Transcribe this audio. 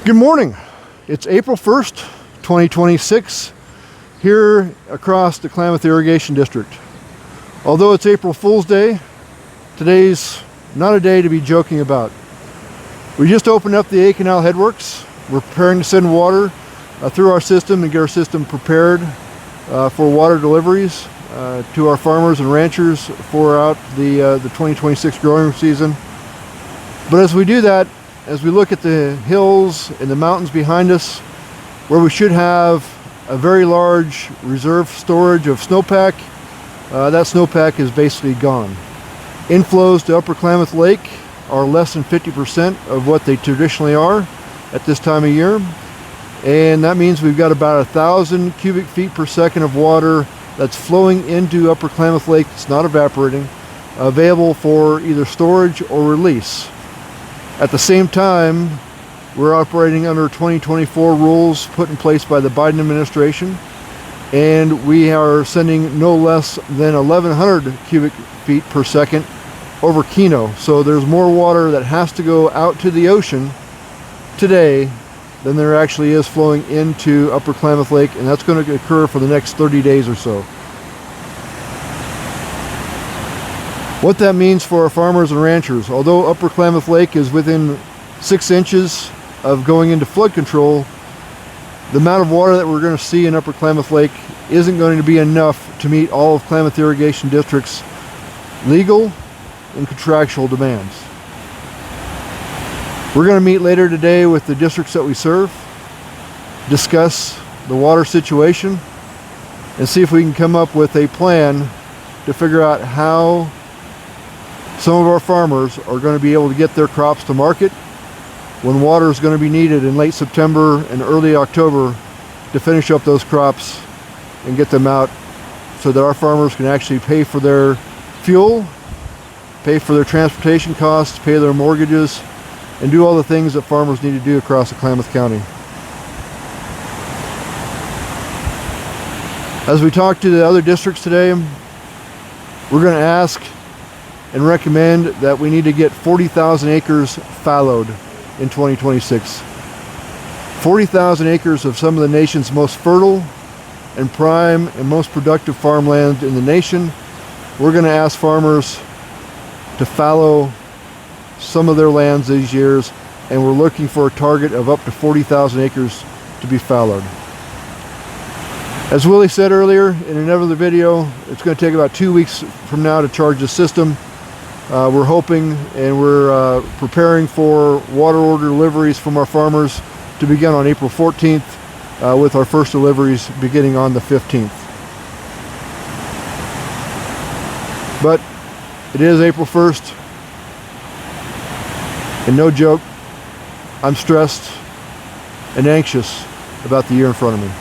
Good morning. It's April 1st, 2026, here across the Klamath Irrigation District. Although it's April Fool's Day, today's not a day to be joking about. We just opened up the A Canal Headworks. We're preparing to send water through our system and get our system prepared for water deliveries to our farmers and ranchers for out the 2026 growing season. But as we do that, as we look at the hills and the mountains behind us, where we should have a very large reserve storage of snowpack, that snowpack is basically gone. Inflows to Upper Klamath Lake are less than 50% of what they traditionally are at this time of year. And that means we've got about 1,000 cubic feet per second of water that's flowing into Upper Klamath Lake that's not evaporating, available for either storage or release. At the same time, we're operating under 2024 rules put in place by the Biden administration, and we are sending no less than 1,100 cubic feet per second over Keno. So there's more water that has to go out to the ocean today than there actually is flowing into Upper Klamath Lake, and that's going to occur for the next 30 days or so. What that means for our farmers and ranchers: although Upper Klamath Lake is within 6 inches of going into flood control, the amount of water that we're going to see in Upper Klamath Lake isn't going to be enough to meet all of Klamath Irrigation District's legal and contractual demands. We're going to meet later today with the districts that we serve, discuss the water situation, and see if we can come up with a plan to figure out how some of our farmers are going to be able to get their crops to market when water is going to be needed in late September and early October to finish up those crops and get them out so that our farmers can actually pay for their fuel, pay for their transportation costs, pay their mortgages, and do all the things that farmers need to do across the Klamath County. As we talk to the other districts today, we're going to ask and recommend that we need to get 40,000 acres fallowed in 2026. 40,000 acres of some of the nation's most fertile and prime and most productive farmland in the nation. We're going to ask farmers to fallow some of their lands these years, and we're looking for a target of up to 40,000 acres to be fallowed. As Willie said earlier in another video, it's going to take about 2 weeks from now to charge the system. We're hoping and we're preparing for water order deliveries from our farmers to begin on April 14th, with our first deliveries beginning on the 15th. But it is April 1st, and no joke, I'm stressed and anxious about the year in front of me.